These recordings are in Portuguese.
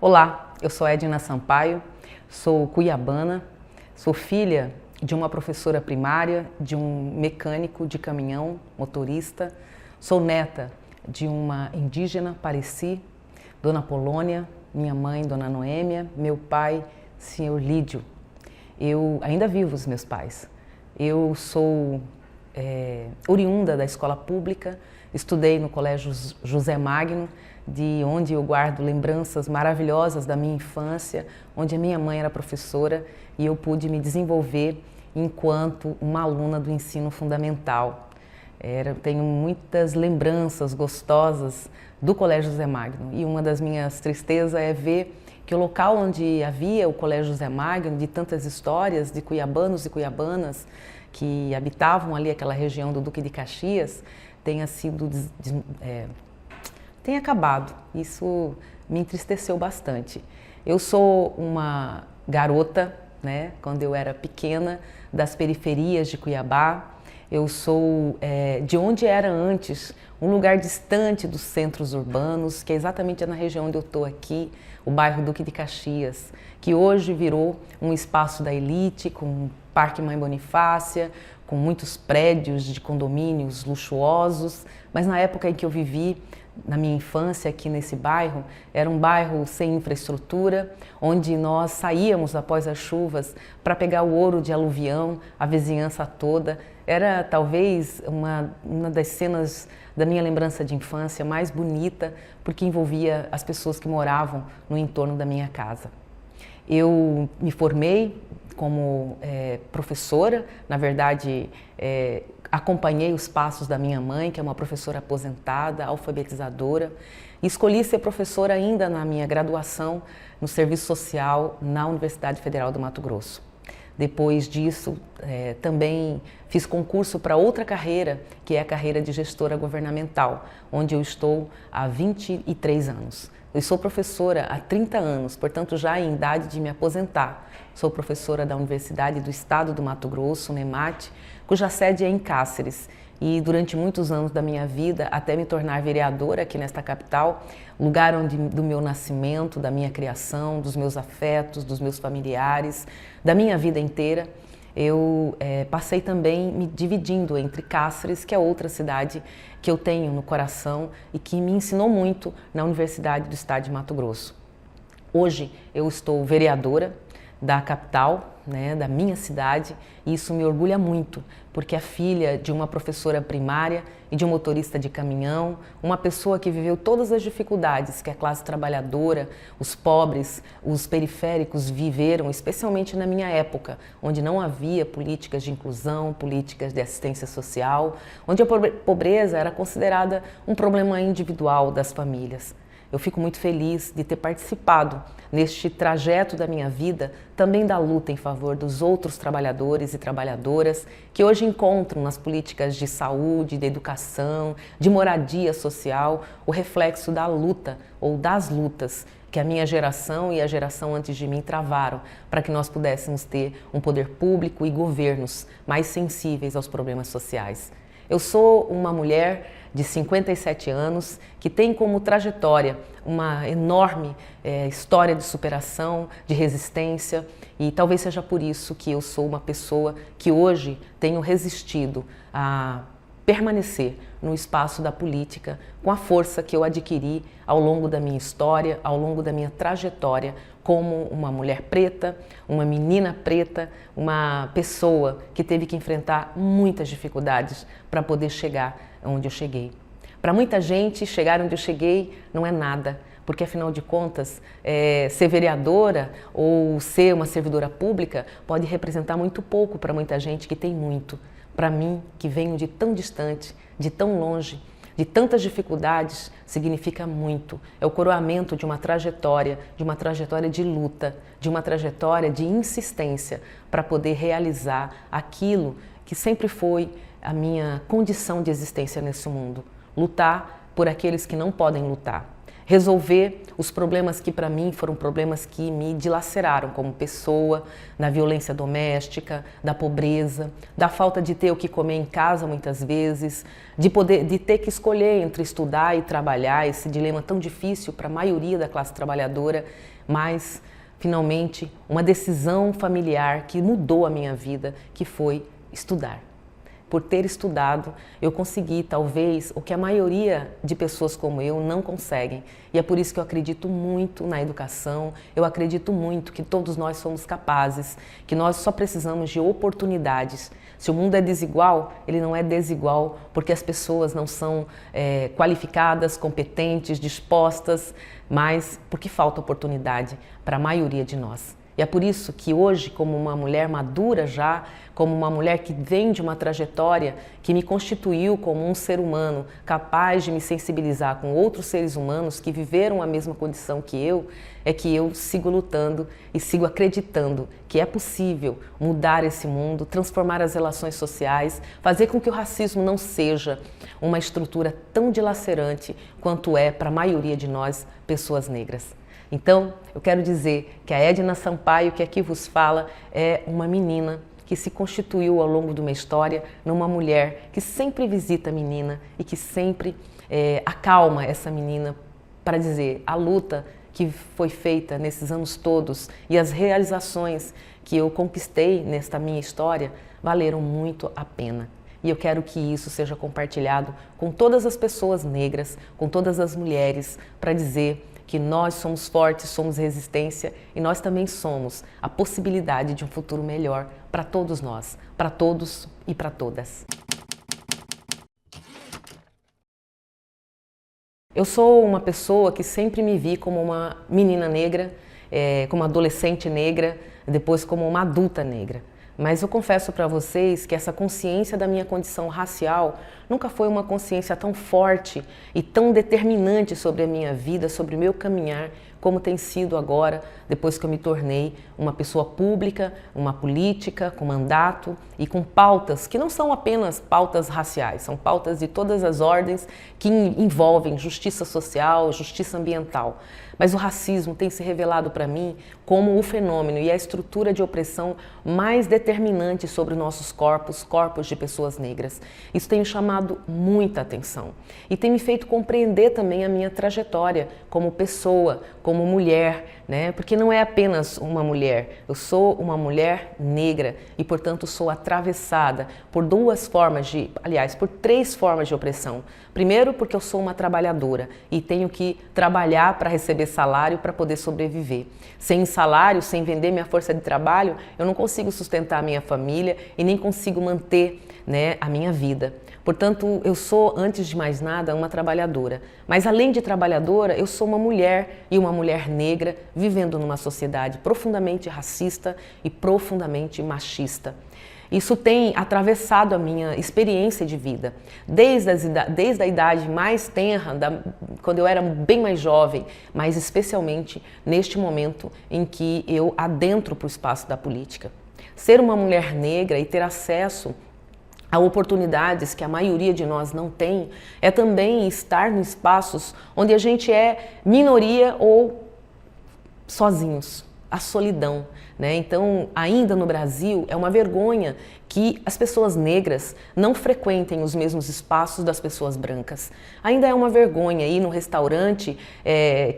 Olá, eu sou Edna Sampaio, sou cuiabana, sou filha de uma professora primária, de um mecânico de caminhão, motorista, sou neta de uma indígena, Pareci, Dona Polônia, minha mãe, Dona Noêmia, meu pai, Senhor Lídio. Eu ainda vivo os meus pais. Eu sou oriunda da escola pública, estudei no Colégio José Magno, de onde eu guardo lembranças maravilhosas da minha infância, onde a minha mãe era professora e eu pude me desenvolver enquanto uma aluna do ensino fundamental. Tenho muitas lembranças gostosas do Colégio José Magno e uma das minhas tristezas é ver que o local onde havia o Colégio José Magno, de tantas histórias de cuiabanos e cuiabanas que habitavam ali aquela região do Duque de Caxias, tenha acabado. Isso me entristeceu bastante. Eu sou uma garota, né, quando eu era pequena, das periferias de Cuiabá. Eu sou de onde era antes, um lugar distante dos centros urbanos, que é exatamente na região onde eu estou aqui, o bairro Duque de Caxias, que hoje virou um espaço da elite, com um Parque Mãe Bonifácia, com muitos prédios de condomínios luxuosos, mas na época em que eu vivi, na minha infância aqui nesse bairro, era um bairro sem infraestrutura, onde nós saíamos após as chuvas para pegar o ouro de aluvião, a vizinhança toda. Era talvez uma das cenas da minha lembrança de infância mais bonita, porque envolvia as pessoas que moravam no entorno da minha casa. Eu me formei como professora, na verdade, acompanhei os passos da minha mãe, que é uma professora aposentada, alfabetizadora, e escolhi ser professora ainda na minha graduação no Serviço Social na Universidade Federal do Mato Grosso. Depois disso, também fiz concurso para outra carreira, que é a carreira de gestora governamental, onde eu estou há 23 anos. Eu sou professora há 30 anos, portanto já em idade de me aposentar. Sou professora da Universidade do Estado do Mato Grosso, UNEMAT, cuja sede é em Cáceres. E durante muitos anos da minha vida, até me tornar vereadora aqui nesta capital, lugar do meu nascimento, da minha criação, dos meus afetos, dos meus familiares, da minha vida inteira, eu passei também me dividindo entre Cáceres, que é outra cidade que eu tenho no coração e que me ensinou muito na Universidade do Estado de Mato Grosso. Hoje eu estou vereadora da capital, né, da minha cidade, e isso me orgulha muito, porque é filha de uma professora primária e de um motorista de caminhão, uma pessoa que viveu todas as dificuldades que a classe trabalhadora, os pobres, os periféricos viveram, especialmente na minha época, onde não havia políticas de inclusão, políticas de assistência social, onde a pobreza era considerada um problema individual das famílias. Eu fico muito feliz de ter participado neste trajeto da minha vida, também da luta em favor dos outros trabalhadores e trabalhadoras que hoje encontram nas políticas de saúde, de educação, de moradia social, o reflexo da luta ou das lutas que a minha geração e a geração antes de mim travaram para que nós pudéssemos ter um poder público e governos mais sensíveis aos problemas sociais. Eu sou uma mulher de 57 anos que tem como trajetória uma enorme história de superação, de resistência, e talvez seja por isso que eu sou uma pessoa que hoje tenho resistido a permanecer no espaço da política com a força que eu adquiri ao longo da minha história, ao longo da minha trajetória como uma mulher preta, uma menina preta, uma pessoa que teve que enfrentar muitas dificuldades para poder chegar onde eu cheguei. Para muita gente, chegar onde eu cheguei não é nada, porque afinal de contas, ser vereadora ou ser uma servidora pública pode representar muito pouco para muita gente que tem muito. Para mim, que venho de tão distante, de tão longe, de tantas dificuldades, significa muito. É o coroamento de uma trajetória de luta, de uma trajetória de insistência para poder realizar aquilo que sempre foi a minha condição de existência nesse mundo. Lutar por aqueles que não podem lutar. resolver os problemas que para mim foram problemas que me dilaceraram como pessoa, da violência doméstica, da pobreza, da falta de ter o que comer em casa muitas vezes, de ter que escolher entre estudar e trabalhar, esse dilema tão difícil para a maioria da classe trabalhadora, mas finalmente uma decisão familiar que mudou a minha vida, que foi estudar. Por ter estudado, eu consegui, talvez, o que a maioria de pessoas como eu não conseguem. E é por isso que eu acredito muito na educação, eu acredito muito que todos nós somos capazes, que nós só precisamos de oportunidades. Se o mundo é desigual, ele não é desigual porque as pessoas não são qualificadas, competentes, dispostas, mas porque falta oportunidade para a maioria de nós. E é por isso que hoje, como uma mulher madura já, como uma mulher que vem de uma trajetória que me constituiu como um ser humano capaz de me sensibilizar com outros seres humanos que viveram a mesma condição que eu, é que eu sigo lutando e sigo acreditando que é possível mudar esse mundo, transformar as relações sociais, fazer com que o racismo não seja uma estrutura tão dilacerante quanto é para a maioria de nós, pessoas negras. Então, eu quero dizer que a Edna Sampaio, que aqui vos fala, é uma menina que se constituiu ao longo de uma história numa mulher que sempre visita a menina e que sempre acalma essa menina para dizer a luta que foi feita nesses anos todos e as realizações que eu conquistei nesta minha história valeram muito a pena. E eu quero que isso seja compartilhado com todas as pessoas negras, com todas as mulheres, para dizer que nós somos fortes, somos resistência e nós também somos a possibilidade de um futuro melhor para todos nós, para todos e para todas. Eu sou uma pessoa que sempre me vi como uma menina negra, como uma adolescente negra, depois como uma adulta negra. Mas eu confesso para vocês que essa consciência da minha condição racial nunca foi uma consciência tão forte e tão determinante sobre a minha vida, sobre o meu caminhar, como tem sido agora, depois que eu me tornei uma pessoa pública, uma política, com mandato e com pautas que não são apenas pautas raciais, são pautas de todas as ordens que envolvem justiça social, justiça ambiental. Mas o racismo tem se revelado para mim como o fenômeno e a estrutura de opressão mais determinante sobre nossos corpos, corpos de pessoas negras. Isso tem me chamado muita atenção e tem me feito compreender também a minha trajetória como pessoa, como mulher, né? Porque não é apenas uma mulher, eu sou uma mulher negra e, portanto, sou atravessada por por 3 formas de opressão. Primeiro, porque eu sou uma trabalhadora e tenho que trabalhar para receber salário para poder sobreviver. Sem salário, sem vender minha força de trabalho, eu não consigo sustentar a minha família e nem consigo manter, né, a minha vida. Portanto, eu sou, antes de mais nada, uma trabalhadora. Mas além de trabalhadora, eu sou uma mulher e uma mulher negra vivendo numa sociedade profundamente racista e profundamente machista. Isso tem atravessado a minha experiência de vida, desde a idade mais tenra, quando eu era bem mais jovem, mas especialmente neste momento em que eu adentro para o espaço da política. Ser uma mulher negra e ter acesso a oportunidades que a maioria de nós não tem, é também estar em espaços onde a gente é minoria ou sozinhos, a solidão, né? Então, ainda no Brasil, é uma vergonha que as pessoas negras não frequentem os mesmos espaços das pessoas brancas. Ainda é uma vergonha ir num restaurante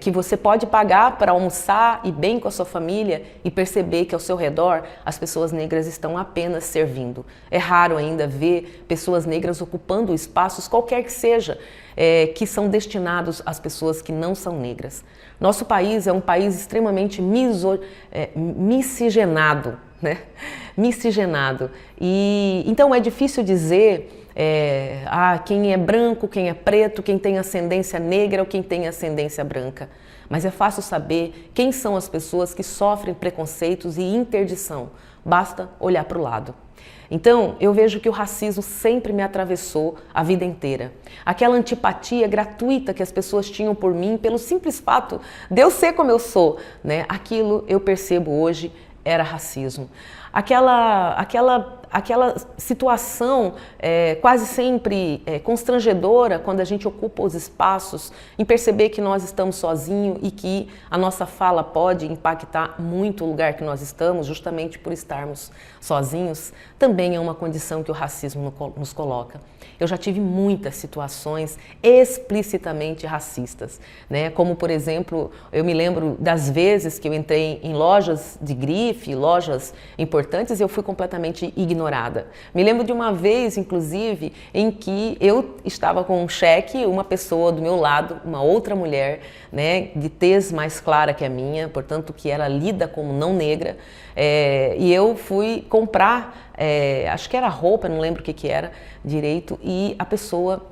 que você pode pagar para almoçar e bem com a sua família e perceber que ao seu redor as pessoas negras estão apenas servindo. É raro ainda ver pessoas negras ocupando espaços, qualquer que seja, que são destinados às pessoas que não são negras. Nosso país é um país extremamente miscigenado, né? Miscigenado. E então é difícil dizer quem é branco, quem é preto, quem tem ascendência negra ou quem tem ascendência branca. Mas é fácil saber quem são as pessoas que sofrem preconceitos e interdição. Basta olhar para o lado. Então, eu vejo que o racismo sempre me atravessou a vida inteira. Aquela antipatia gratuita que as pessoas tinham por mim, pelo simples fato de eu ser como eu sou, né? Aquilo eu percebo hoje era racismo. aquela situação quase sempre constrangedora quando a gente ocupa os espaços, em perceber que nós estamos sozinhos e que a nossa fala pode impactar muito o lugar que nós estamos, justamente por estarmos sozinhos, também é uma condição que o racismo nos coloca. Eu já tive muitas situações explicitamente racistas, né? Como, por exemplo, eu me lembro das vezes que eu entrei em lojas de grife, lojas importantes, e eu fui completamente ignorada. Me lembro de uma vez, inclusive, em que eu estava com um cheque, uma pessoa do meu lado, uma outra mulher, né, de tez mais clara que a minha, portanto, que era lida como não negra, e eu fui comprar, acho que era roupa, não lembro o que era direito, e a pessoa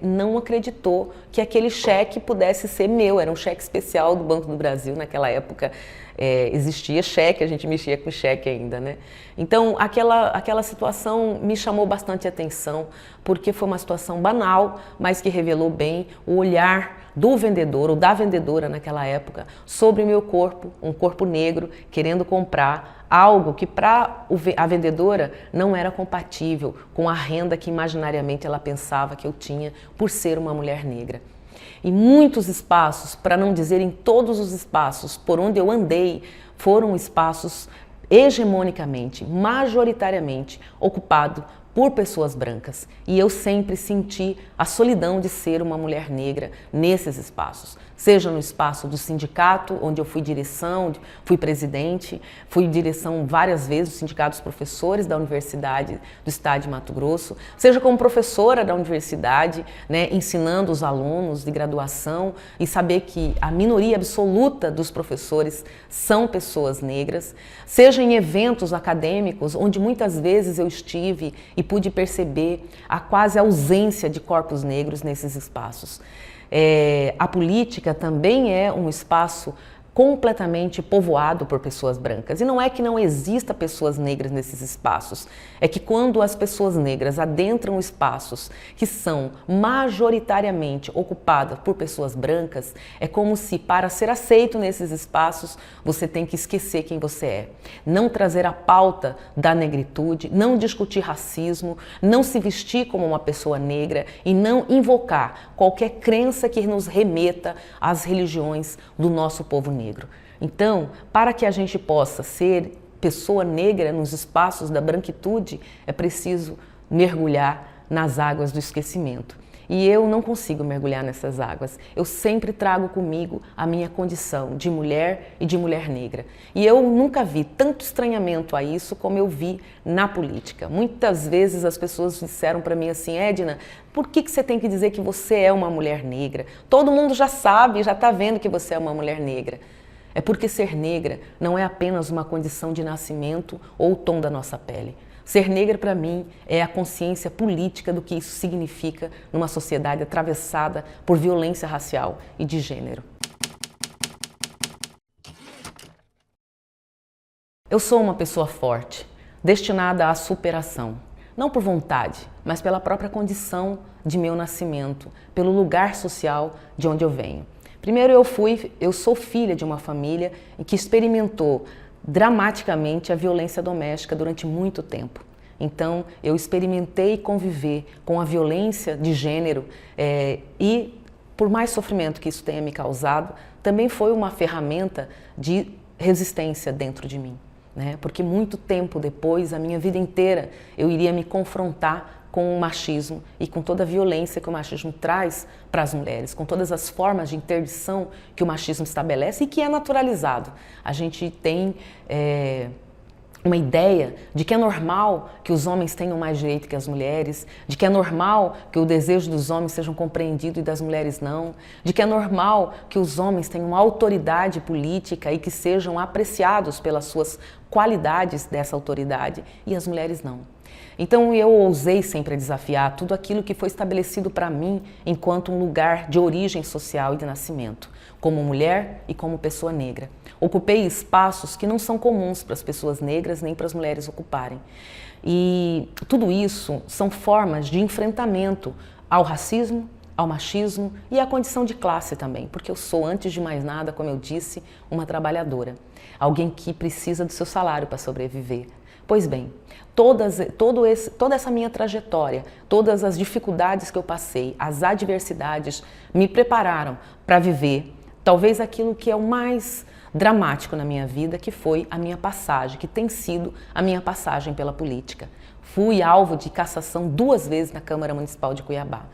não acreditou que aquele cheque pudesse ser meu. Era um cheque especial do Banco do Brasil naquela época. Existia cheque, a gente mexia com cheque ainda, né? Então aquela situação me chamou bastante atenção, porque foi uma situação banal, mas que revelou bem o olhar do vendedor ou da vendedora naquela época sobre o meu corpo, um corpo negro, querendo comprar algo que para a vendedora não era compatível com a renda que imaginariamente ela pensava que eu tinha por ser uma mulher negra. Em muitos espaços, para não dizer em todos os espaços por onde eu andei, foram espaços hegemonicamente, majoritariamente ocupados por pessoas brancas. E eu sempre senti a solidão de ser uma mulher negra nesses espaços. Seja no espaço do sindicato, onde eu fui direção, fui presidente, fui direção várias vezes do Sindicato dos Professores da Universidade do Estado de Mato Grosso, seja como professora da universidade, né, ensinando os alunos de graduação e saber que a minoria absoluta dos professores são pessoas negras, seja em eventos acadêmicos, onde muitas vezes eu estive e pude perceber a quase ausência de corpos negros nesses espaços. A política também é um espaço completamente povoado por pessoas brancas. E não é que não exista pessoas negras nesses espaços, é que quando as pessoas negras adentram espaços que são majoritariamente ocupados por pessoas brancas, é como se para ser aceito nesses espaços você tem que esquecer quem você é. Não trazer a pauta da negritude, não discutir racismo, não se vestir como uma pessoa negra e não invocar qualquer crença que nos remeta às religiões do nosso povo negro. Então, para que a gente possa ser pessoa negra nos espaços da branquitude, é preciso mergulhar nas águas do esquecimento. E eu não consigo mergulhar nessas águas. Eu sempre trago comigo a minha condição de mulher e de mulher negra. E eu nunca vi tanto estranhamento a isso como eu vi na política. Muitas vezes as pessoas disseram para mim assim: Edna, por que você tem que dizer que você é uma mulher negra? Todo mundo já sabe, já está vendo que você é uma mulher negra. É porque ser negra não é apenas uma condição de nascimento ou o tom da nossa pele. Ser negra, para mim, é a consciência política do que isso significa numa sociedade atravessada por violência racial e de gênero. Eu sou uma pessoa forte, destinada à superação. Não por vontade, mas pela própria condição de meu nascimento, pelo lugar social de onde eu venho. Primeiro, eu sou filha de uma família que experimentou dramaticamente a violência doméstica durante muito tempo. Então, eu experimentei conviver com a violência de gênero e, por mais sofrimento que isso tenha me causado, também foi uma ferramenta de resistência dentro de mim, né? Porque muito tempo depois, a minha vida inteira, eu iria me confrontar com o machismo e com toda a violência que o machismo traz para as mulheres, com todas as formas de interdição que o machismo estabelece e que é naturalizado. A gente tem uma ideia de que é normal que os homens tenham mais direito que as mulheres, de que é normal que o desejo dos homens sejam compreendido e das mulheres não, de que é normal que os homens tenham autoridade política e que sejam apreciados pelas suas qualidades dessa autoridade e as mulheres não. Então eu ousei sempre desafiar tudo aquilo que foi estabelecido para mim enquanto um lugar de origem social e de nascimento, como mulher e como pessoa negra. Ocupei espaços que não são comuns para as pessoas negras nem para as mulheres ocuparem. E tudo isso são formas de enfrentamento ao racismo, ao machismo e à condição de classe também, porque eu sou, antes de mais nada, como eu disse, uma trabalhadora, alguém que precisa do seu salário para sobreviver. Pois bem, toda essa minha trajetória, todas as dificuldades que eu passei, as adversidades, me prepararam para viver talvez aquilo que é o mais dramático na minha vida, que foi a minha passagem, que tem sido a minha passagem pela política. Fui alvo de cassação 2 vezes na Câmara Municipal de Cuiabá,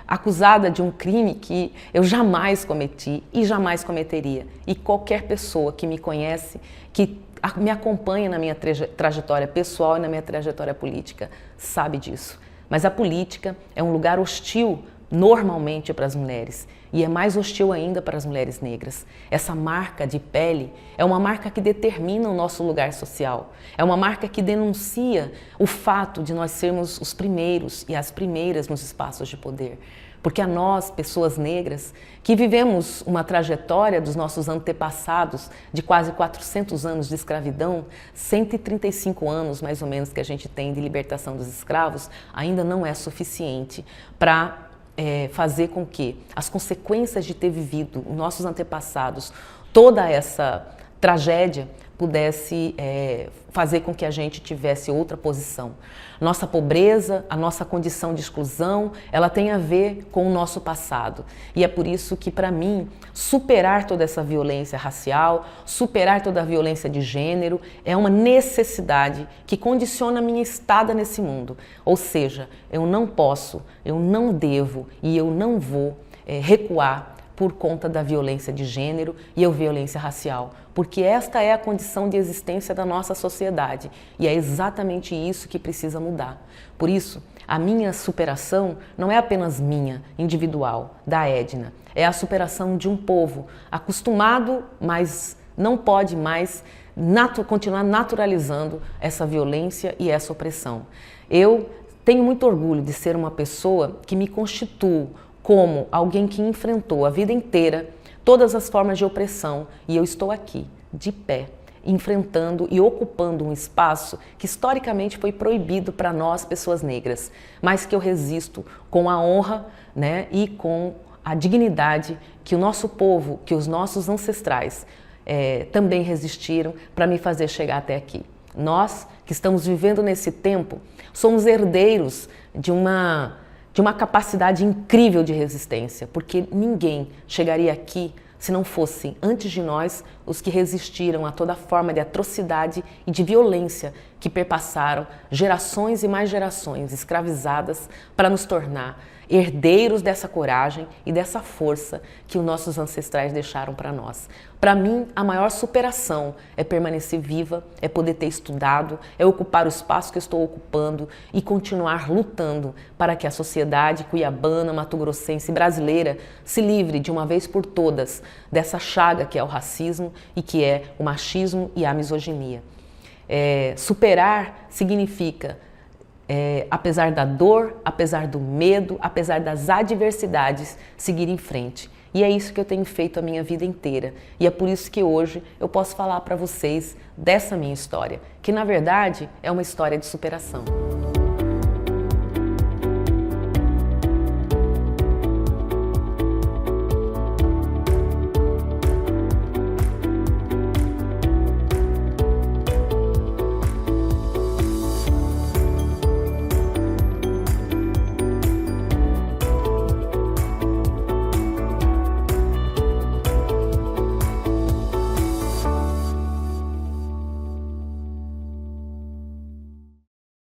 acusada de um crime que eu jamais cometi e jamais cometeria. E qualquer pessoa que me conhece, que me acompanha na minha trajetória pessoal e na minha trajetória política, sabe disso. Mas a política é um lugar hostil normalmente para as mulheres e é mais hostil ainda para as mulheres negras. Essa marca de pele é uma marca que determina o nosso lugar social, é uma marca que denuncia o fato de nós sermos os primeiros e as primeiras nos espaços de poder. Porque a nós, pessoas negras, que vivemos uma trajetória dos nossos antepassados de quase 400 anos de escravidão, 135 anos mais ou menos que a gente tem de libertação dos escravos, ainda não é suficiente para fazer com que as consequências de ter vivido nossos antepassados, toda essa tragédia, pudesse fazer com que a gente tivesse outra posição. Nossa pobreza, a nossa condição de exclusão, ela tem a ver com o nosso passado. E é por isso que, para mim, superar toda essa violência racial, superar toda a violência de gênero, é uma necessidade que condiciona a minha estada nesse mundo. Ou seja, eu não posso, eu não devo e eu não vou recuar por conta da violência de gênero e a violência racial, porque esta é a condição de existência da nossa sociedade e é exatamente isso que precisa mudar. Por isso, a minha superação não é apenas minha, individual, da Edna, é a superação de um povo acostumado, mas não pode mais continuar naturalizando essa violência e essa opressão. Eu tenho muito orgulho de ser uma pessoa que me constituo como alguém que enfrentou a vida inteira todas as formas de opressão e eu estou aqui, de pé, enfrentando e ocupando um espaço que historicamente foi proibido para nós, pessoas negras, mas que eu resisto com a honra, né, e com a dignidade que o nosso povo, que os nossos ancestrais também resistiram para me fazer chegar até aqui. Nós, que estamos vivendo nesse tempo, somos herdeiros de uma capacidade incrível de resistência, porque ninguém chegaria aqui se não fossem, antes de nós, os que resistiram a toda forma de atrocidade e de violência que perpassaram gerações e mais gerações escravizadas para nos tornar herdeiros dessa coragem e dessa força que os nossos ancestrais deixaram para nós. Para mim, a maior superação é permanecer viva, é poder ter estudado, é ocupar o espaço que eu estou ocupando e continuar lutando para que a sociedade cuiabana, mato-grossense e brasileira se livre de uma vez por todas dessa chaga que é o racismo e que é o machismo e a misoginia. Superar significa apesar da dor, apesar do medo, apesar das adversidades, seguir em frente. E é isso que eu tenho feito a minha vida inteira. E é por isso que hoje eu posso falar para vocês dessa minha história, que na verdade é uma história de superação.